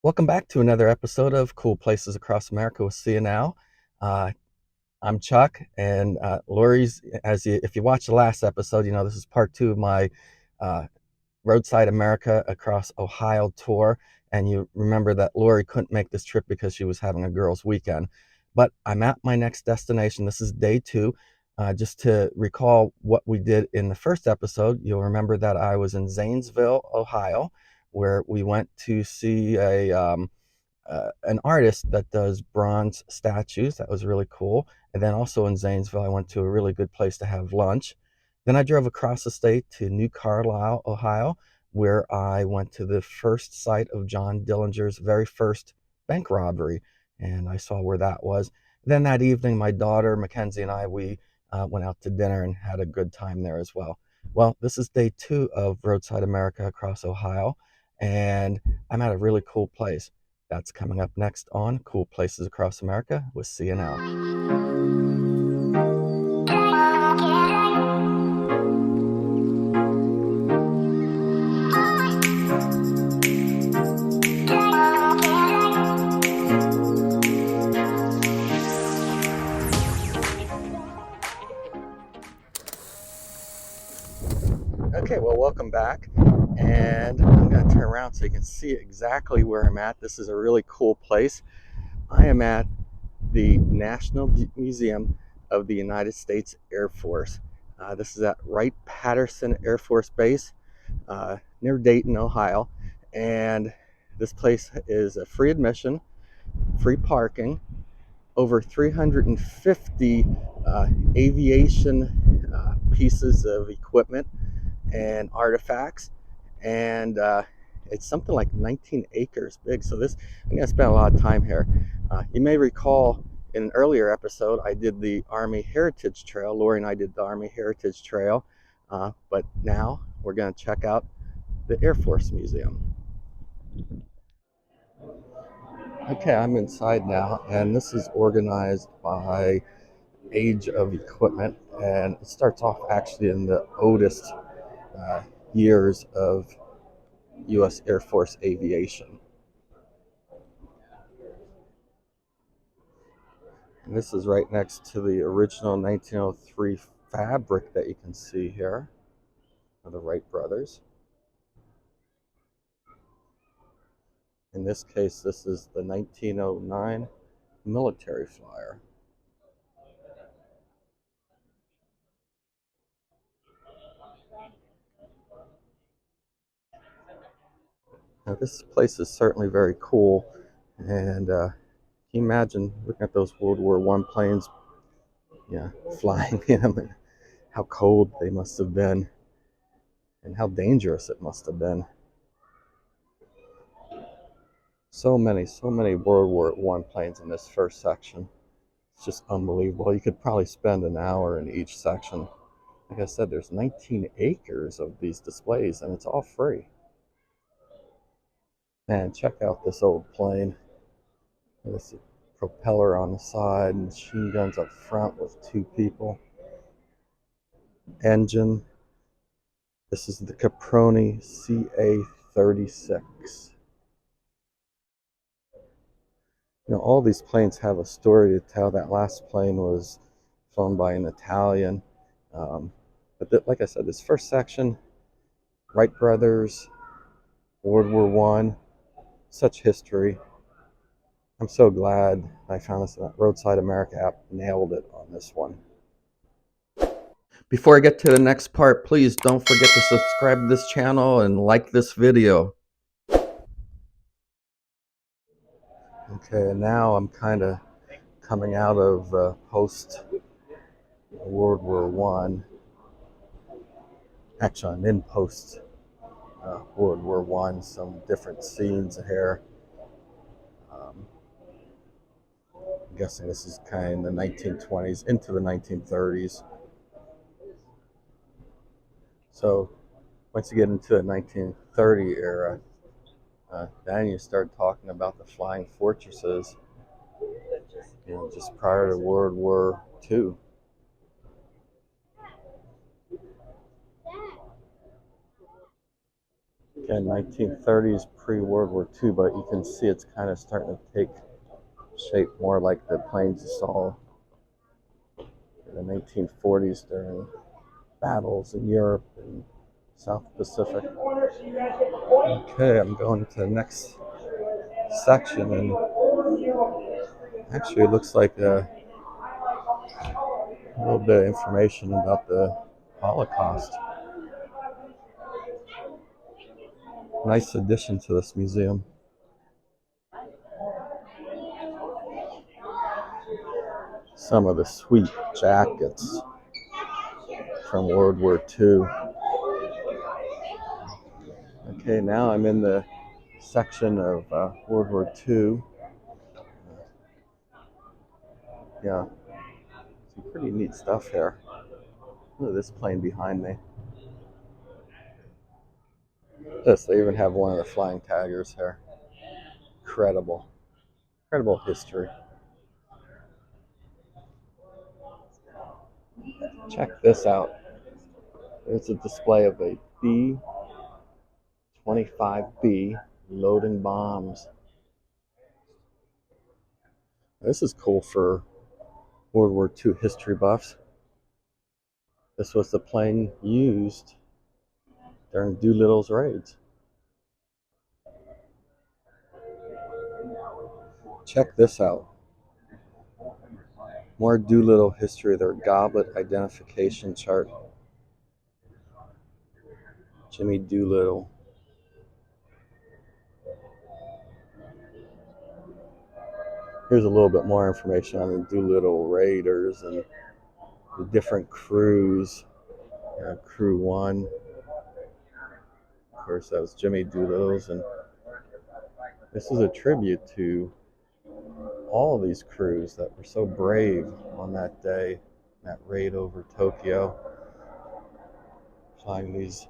Welcome back to another episode of Cool Places Across America with See You Now. Uh, I'm Chuck, and Lori's. If you watched the last episode, you know this is part two of my uh, Roadside America Across Ohio tour. And you remember that Lori couldn't make this trip because she was having a girls' weekend. But I'm at my next destination. This is day two. Just to recall what we did in the first episode, you'll remember that I was in Zanesville, Ohio, where we went to see an artist that does bronze statues. That was really cool. And then also in Zanesville, I went to a really good place to have lunch. Then I drove across the state to New Carlisle, Ohio, where I went to the first site of John Dillinger's very first bank robbery, and I saw where that was. Then that evening, my daughter Mackenzie and I went out to dinner and had a good time there as well. Well, this is day two of Roadside America Across Ohio, and I'm at a really cool place. That's coming up next on Cool Places Across America with CNL. Okay, well, welcome back. And I'm going to turn around so you can see exactly where I'm at. This is a really cool place. I am at the National Museum of the United States Air Force. This is at Wright-Patterson Air Force Base near Dayton, Ohio. And this place is a free admission, free parking, over 350 aviation pieces of equipment and artifacts, and it's something like 19 acres big. So I'm going to spend a lot of time here. You may recall in an earlier episode I did the Army Heritage Trail. Lori and I did the Army Heritage Trail, but now we're going to check out the Air Force Museum. Okay, I'm inside now, and this is organized by age of equipment, and it starts off actually in the oldest years of U.S. Air Force aviation. And this is right next to the original 1903 fabric that you can see here of the Wright Brothers. In this case, this is the 1909 military flyer. Now, this place is certainly very cool, and can you imagine looking at those World War I planes, flying in them, and how cold they must have been, and how dangerous it must have been. So many World War I planes in this first section. It's just unbelievable. You could probably spend an hour in each section. Like I said, there's 19 acres of these displays, and it's all free. Man, check out this old plane. This propeller on the side, machine guns up front with two people. Engine. This is the Caproni CA-36. All these planes have a story to tell. That last plane was flown by an Italian. Like I said, this first section, Wright Brothers, World War I, such history. I'm so glad I found this Roadside America app. Nailed it on this one. Before I get to the next part, please don't forget to subscribe to this channel and like this video. Okay, and now I'm kind of coming out of post World War I. Actually, I'm in post World War I. Some different scenes here. I'm guessing this is kind of in the 1920s into the 1930s. So once you get into the 1930 era, then you start talking about the flying fortresses, just prior to World War II. Again, 1930s pre-World War II, but you can see it's kind of starting to take shape more like the planes you saw in the 1940s during battles in Europe and South Pacific. Okay, I'm going to the next section, and actually it looks like a little bit of information about the Holocaust. Nice addition to this museum. Some of the sweet jackets from World War II. Okay, now I'm in the section of World War II. Yeah, some pretty neat stuff here. Look at this plane behind me. This, they even have one of the flying tigers here. Incredible. Incredible history. Check this out. There's a display of a B-25B loading bombs. This is cool for World War II history buffs. This was the plane used during Doolittle's raids. Check this out. More Doolittle history, their goblet identification chart. Jimmy Doolittle. Here's a little bit more information on the Doolittle Raiders and the different crews. Crew 1. Of course, that was Jimmy Doolittle's, and this is a tribute to all these crews that were so brave on that day, that raid over Tokyo, flying these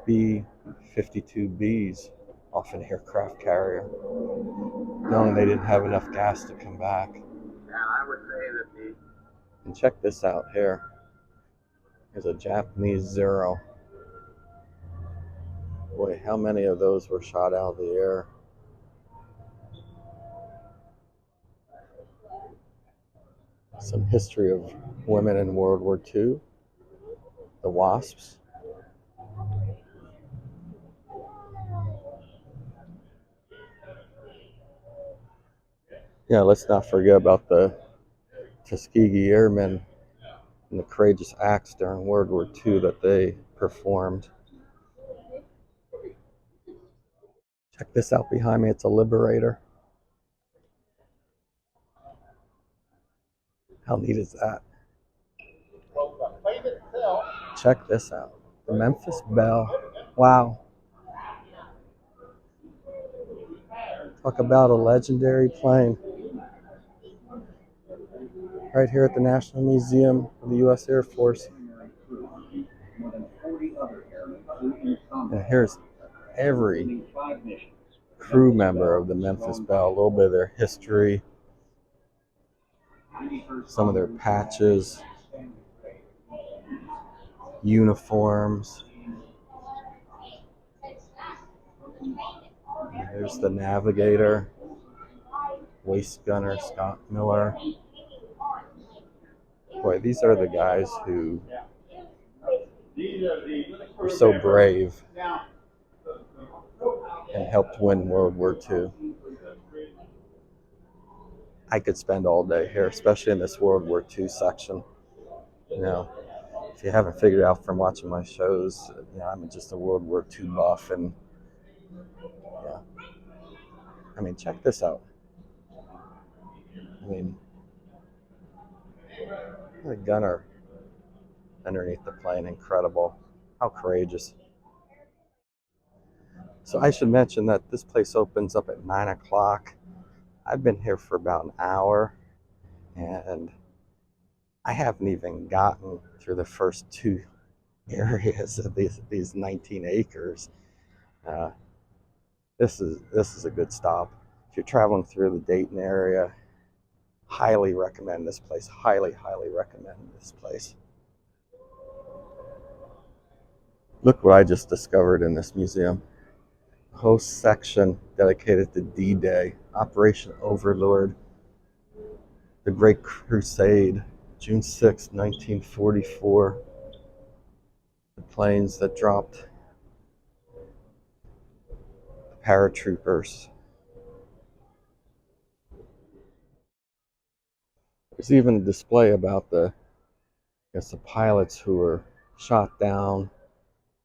B-52Bs off an aircraft carrier, knowing they didn't have enough gas to come back. And check this out here. There's a Japanese Zero. Boy, how many of those were shot out of the air? Some history of women in World War II. The Wasps. Yeah, let's not forget about the Tuskegee Airmen and the courageous acts during World War II that they performed. Check this out behind me. It's a Liberator. How neat is that? Check this out. The Memphis Belle. Wow. Talk about a legendary plane. Right here at the National Museum of the U.S. Air Force. And here's every crew member of the Memphis Belle, a little bit of their history, some of their patches, uniforms. There's the navigator, waist gunner Scott Miller. Boy, these are the guys who were so brave and helped win World War II. I could spend all day here, especially in this World War II section. You know, if you haven't figured out from watching my shows, you know, I'm just a World War II buff, and yeah. I mean, check this out. I mean, the gunner underneath the plane, incredible. How courageous. So I should mention that this place opens up at 9 o'clock. I've been here for about an hour, and I haven't even gotten through the first two areas of these 19 acres. Uh, this is a good stop. If you're traveling through the Dayton area, highly recommend this place. Highly recommend this place. Look what I just discovered in this museum. A whole section dedicated to D-Day, Operation Overlord, the Great Crusade, June 6, 1944, the planes that dropped the paratroopers. There's even a display about the pilots who were shot down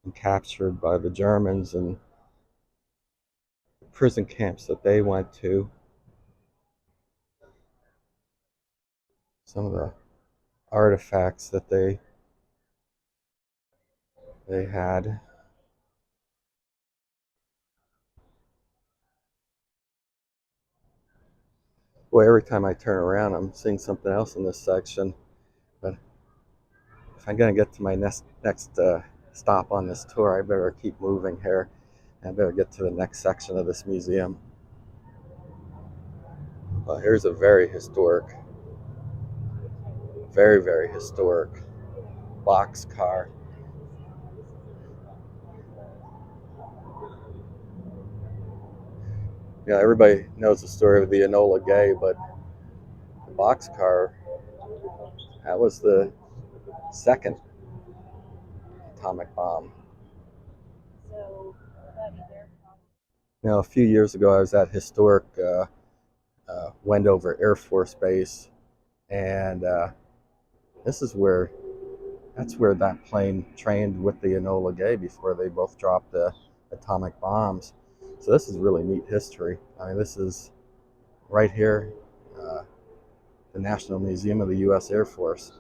and captured by the Germans and the prison camps that they went to. Some of the artifacts that they had. Boy, every time I turn around, I'm seeing something else in this section. But if I'm going to get to my next stop on this tour, I better keep moving here. I better get to the next section of this museum. Well, here's a very historic, very historic box car. You know, everybody knows the story of the Enola Gay, but the box car, that was the second atomic bomb. You know, a few years ago, I was at historic Wendover Air Force Base, and this is where that's where that plane trained with the Enola Gay before they both dropped the atomic bombs. So this is really neat history. I mean, this is right here, uh, the National Museum of the U.S. Air Force.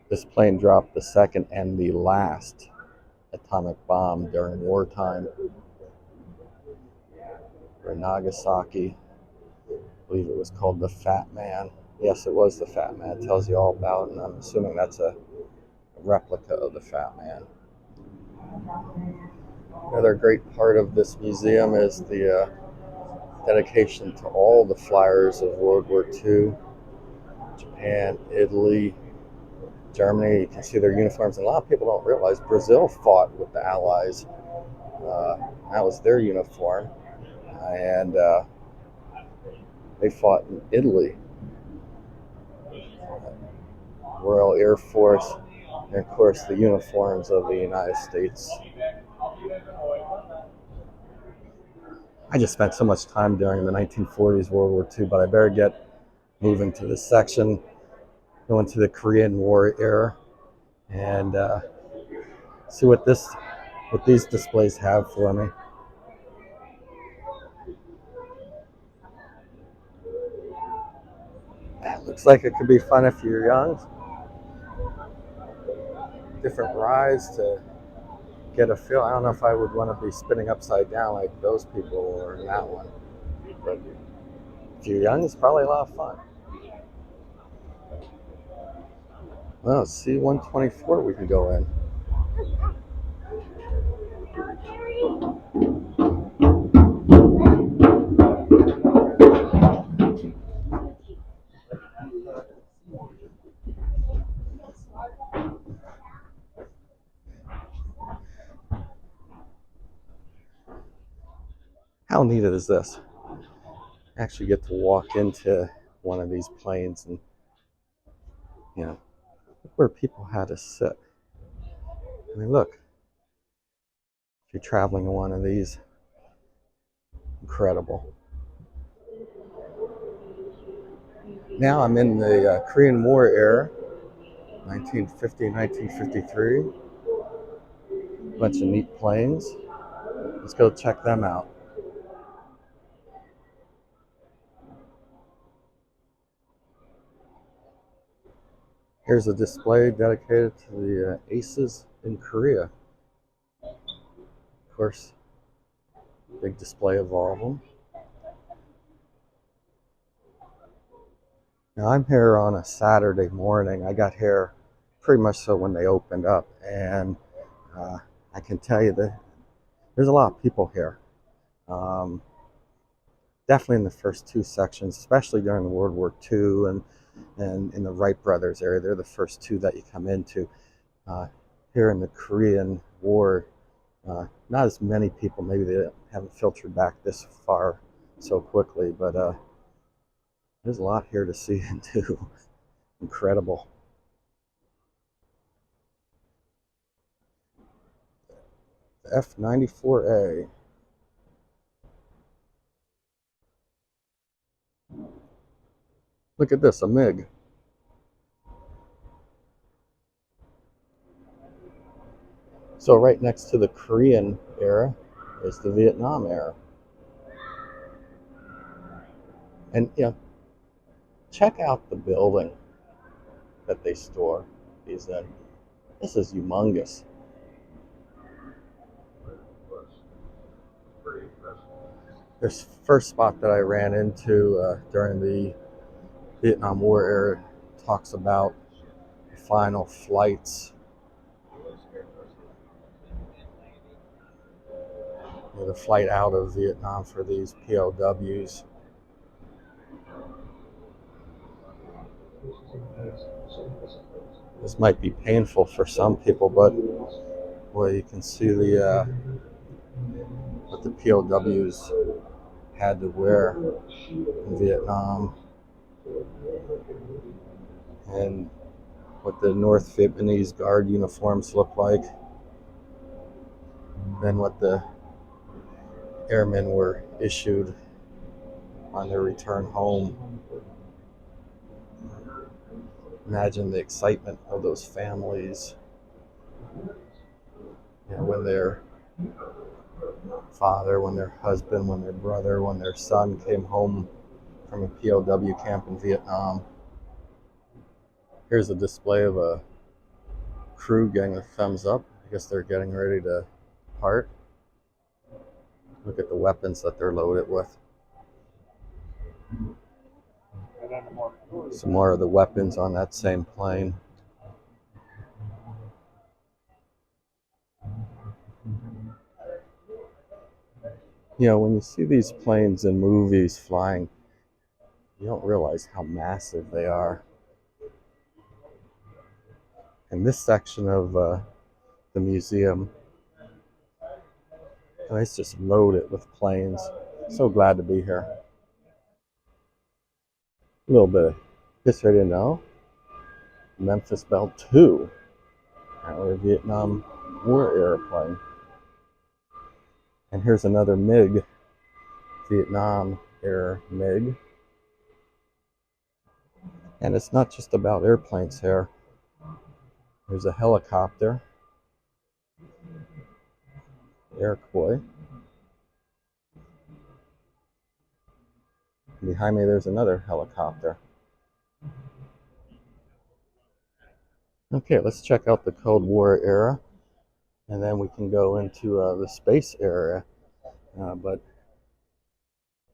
This plane dropped the second and the last atomic bomb during wartime for Nagasaki. I believe it was called the Fat Man. Yes, it was the Fat Man. It tells you all about it, and I'm assuming that's a replica of the Fat Man. Another great part of this museum is the dedication to all the flyers of World War II, Japan, Italy, Germany. You can see their uniforms, and a lot of people don't realize Brazil fought with the Allies. Uh, that was their uniform, and they fought in Italy. Royal Air Force, and of course the uniforms of the United States. I just spent so much time during the 1940s, World War II, but I better get moving to this section, going to the Korean War era, and see what these displays have for me. That looks like it could be fun if you're young. Different rides to get a feel. I don't know if I would want to be spinning upside down like those people or in that one, but if you're young, it's probably a lot of fun. Well, C-124 we can go in. How neat is this? Actually get to walk into one of these planes and, you know, look where people had to sit. I mean, look, if you're traveling in one of these, incredible. Now I'm in the Korean War era, 1950, 1953. Bunch of neat planes. Let's go check them out. Here's a display dedicated to the aces in Korea. Of course, big display of all of them. Now I'm here on a Saturday morning. I got here pretty much so when they opened up, and I can tell you that there's a lot of people here. Um, Definitely in the first two sections, especially during World War II and and in the Wright Brothers area. They're the first two that you come into. Here in the Korean War, not as many people, maybe they haven't filtered back this far so quickly, but there's a lot here to see and do. Incredible. F-94A. Look at this, a MiG. So right next to the Korean era is the Vietnam era. And check out the building that they store these in. This is humongous. This first spot that I ran into during the Vietnam War era talks about the final flights. The flight out of Vietnam for these POWs. This might be painful for some people, but well, you can see the what the POWs had to wear in Vietnam, and what the North Vietnamese Guard uniforms look like, then what the airmen were issued on their return home. Imagine the excitement of those families, when their father, when their husband, when their brother, when their son came home from a POW camp in Vietnam. Here's a display of a crew getting a thumbs up. I guess they're getting ready to depart. Look at the weapons that they're loaded with. Some more of the weapons on that same plane. When you see these planes in movies flying, you don't realize how massive they are. And this section of the museum, it's just loaded with planes. So glad to be here. A little bit of history to know. Memphis Belle 2, a Vietnam War airplane. And here's another MiG, Vietnam Air MiG. And it's not just about airplanes here. There's a helicopter, Iroquois. Behind me, there's another helicopter. Okay, let's check out the Cold War era, and then we can go into the space era. But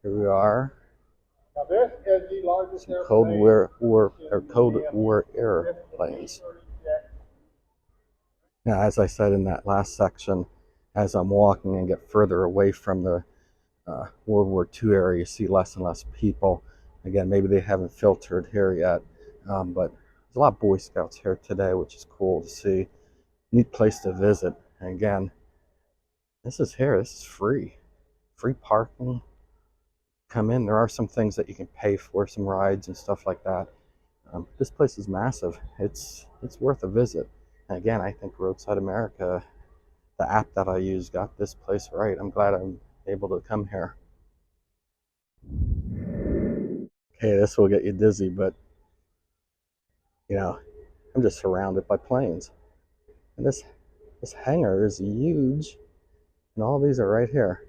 here we are. Now this is the largest some Cold War airplanes. Now, as I said in that last section, as I'm walking and get further away from the World War II area, you see less and less people. Again, maybe they haven't filtered here yet, but there's a lot of Boy Scouts here today, which is cool to see. Neat place to visit. And again, this is free. Free parking. Come in. There are some things that you can pay for, some rides and stuff like that. This place is massive. It's worth a visit. And again, I think Roadside America, the app that I use, got this place right. I'm glad I'm able to come here. Okay, this will get you dizzy, but I'm just surrounded by planes. And this hangar is huge, and all these are right here.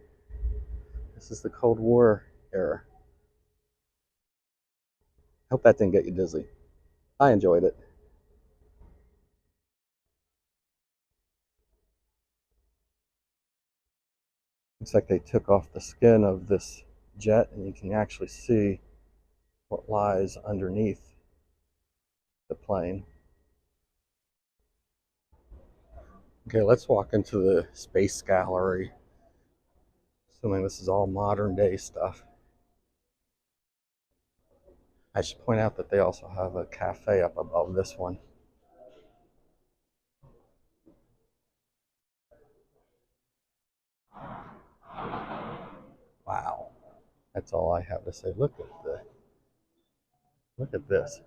This is the Cold War era. Hope that didn't get you dizzy. I enjoyed it. Looks like they took off the skin of this jet, and you can actually see what lies underneath the plane. Okay, let's walk into the space gallery. Assuming this is all modern day stuff. I should point out that they also have a cafe up above this one. Wow, that's all I have to say. Look at this.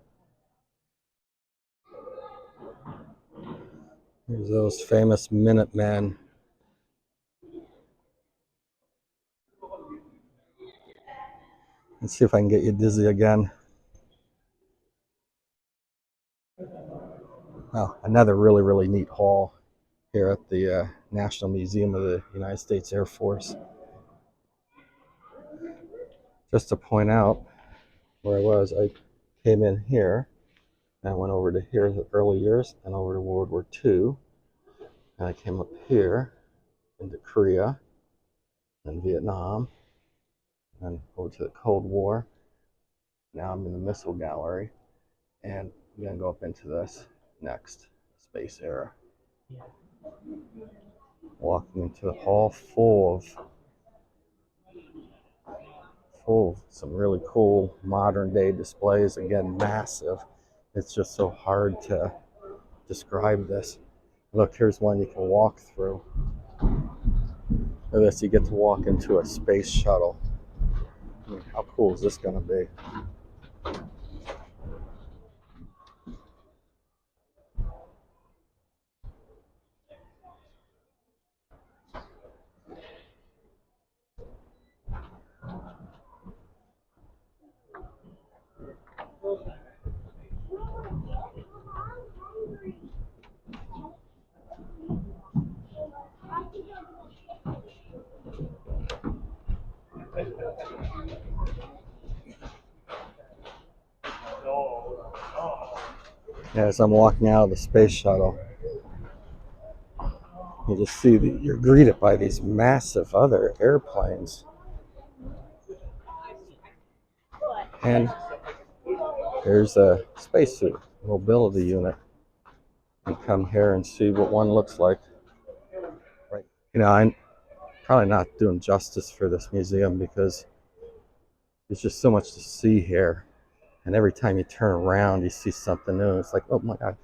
Here's those famous Minutemen. Let's see if I can get you dizzy again. Oh, another really neat hall here at the National Museum of the United States Air Force. Just to point out where I came in here and I went over to here the early years and over to World War II. And I came up here into Korea and Vietnam and over to the Cold War. Now I'm in the missile gallery and I'm going to go up into this next space era. Walking into the hall full of some really cool modern day displays. Again, massive. It's just so hard to describe this. Look, here's one you can walk through. Look at this, you get to walk into a space shuttle. I mean, how cool is this going to be? As I'm walking out of the space shuttle, you just see that you're greeted by these massive other airplanes. And there's a spacesuit mobility unit. You come here and see what one looks like. Right. I'm probably not doing justice for this museum because there's just so much to see here. And every time you turn around, you see something new. It's like, oh my God.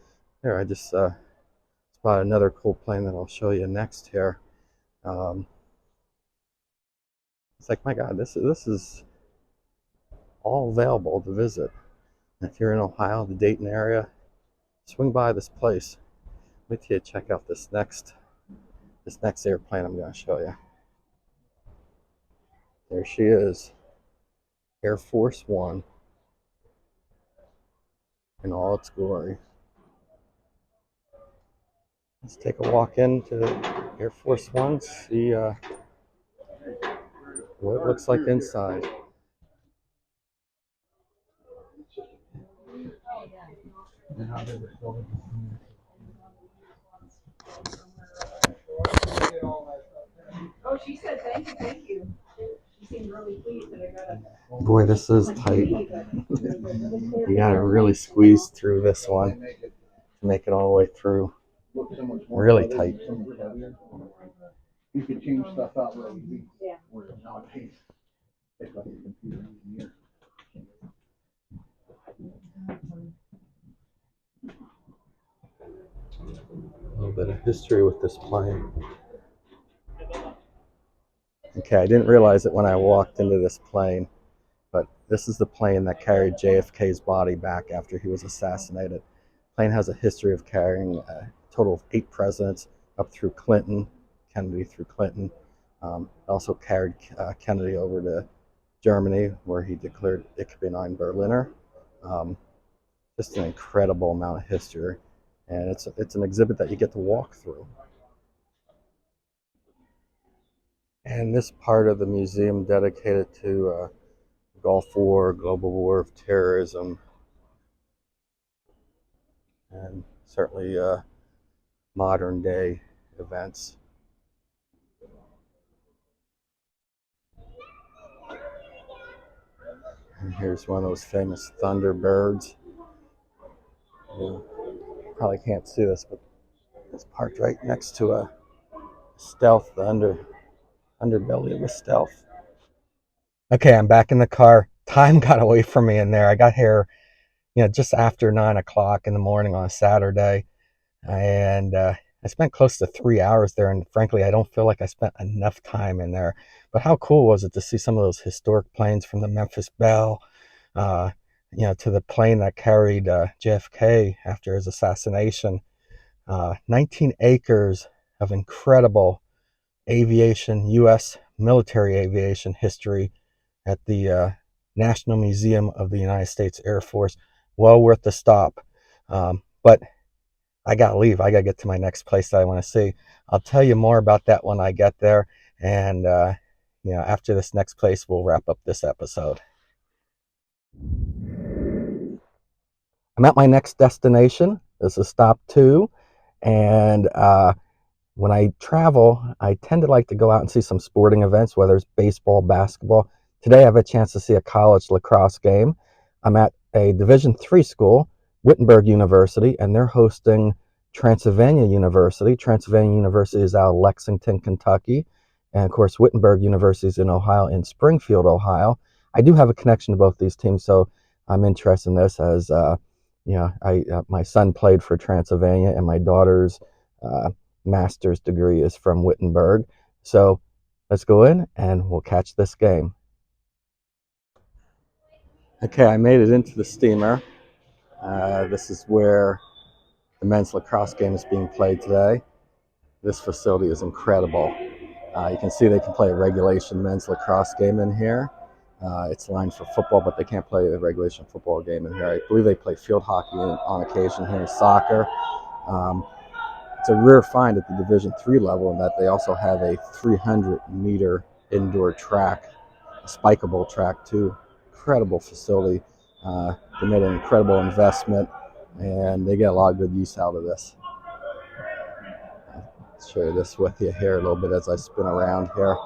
There, I just spotted another cool plane that I'll show you next here. It's like, my God, this is all available to visit. And if you're in Ohio, the Dayton area, swing by this place. Wait till you check out this next airplane I'm going to show you. There she is, Air Force One, in all its glory. Let's take a walk into Air Force One, see what it looks like inside. Oh, she said thank you. She seemed really pleased that I got a. Boy, this is tight. You gotta really squeeze through this one to make it all the way through. Really tight. You can change stuff out real easy. Yeah. Where nowadays, it's like a computer engineer. A little bit of history with this plane. Okay, I didn't realize it when I walked into this plane, but this is the plane that carried JFK's body back after he was assassinated. The plane has a history of carrying a total of 8 presidents up through Kennedy through Clinton. Also carried Kennedy over to Germany, where he declared Ich bin ein Berliner. Just an incredible amount of history, and it's an exhibit that you get to walk through. And this part of the museum dedicated to Gulf War, global war of terrorism, and certainly modern day events. And here's one of those famous Thunderbirds. You probably can't see this, but it's parked right next to a stealth, the underbelly of a stealth. Okay, I'm back in the car. time got away from me in there. I got here, just after 9 o'clock in the morning on a Saturday, and I spent close to 3 hours there. And frankly, I don't feel like I spent enough time in there. But how cool was it to see some of those historic planes from the Memphis Belle, uh, to the plane that carried JFK after his assassination. 19 acres of incredible aviation, U.S. military aviation history at the National Museum of the United States Air Force. Well worth the stop. But I got to leave. I got to get to my next place that I want to see. I'll tell you more about that when I get there. And, after this next place, we'll wrap up this episode. I'm at my next destination. This is stop 2. And when I travel, I tend to like to go out and see some sporting events, whether it's baseball, basketball. Today I have a chance to see a college lacrosse game. I'm at a Division III school, Wittenberg University, and they're hosting Transylvania University. Transylvania University is out of Lexington, Kentucky. And of course, Wittenberg University is in Ohio, in Springfield, Ohio. I do have a connection to both these teams, so I'm interested in this as, my son played for Transylvania, and my daughter's master's degree is from Wittenberg. So let's go in and we'll catch this game. Okay, I made it into the steamer. This is where the men's lacrosse game is being played today. This facility is incredible. You can see they can play a regulation men's lacrosse game in here. It's lined for football, but they can't play a regulation football game in here. I believe they play field hockey on occasion here, soccer. It's a rare find at the Division III level in that they also have a 300-meter indoor track, a spikeable track too. Incredible facility. They made an incredible investment, and they get a lot of good use out of this. I'll show you this with you here a little bit as I spin around here.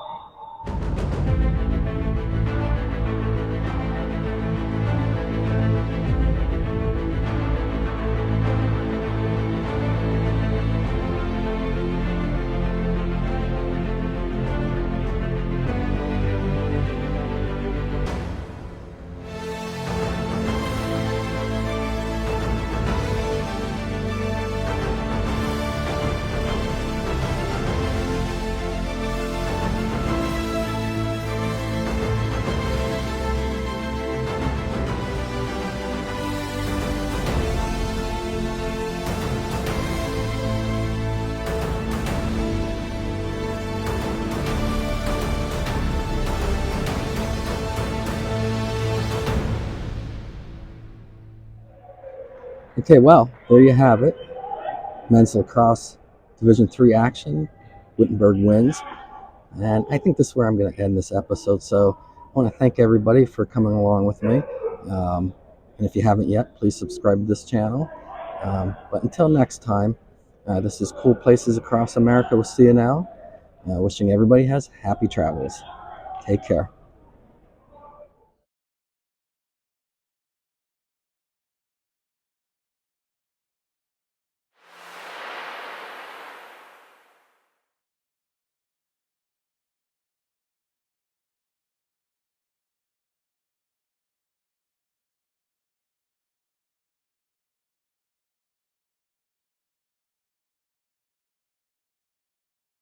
Okay, well, there you have it. Men's lacrosse Division III action. Wittenberg wins. And I think this is where I'm going to end this episode. So I want to thank everybody for coming along with me. And if you haven't yet, please subscribe to this channel. But until next time, this is Cool Places Across America with See You Now. Wishing everybody has happy travels. Take care.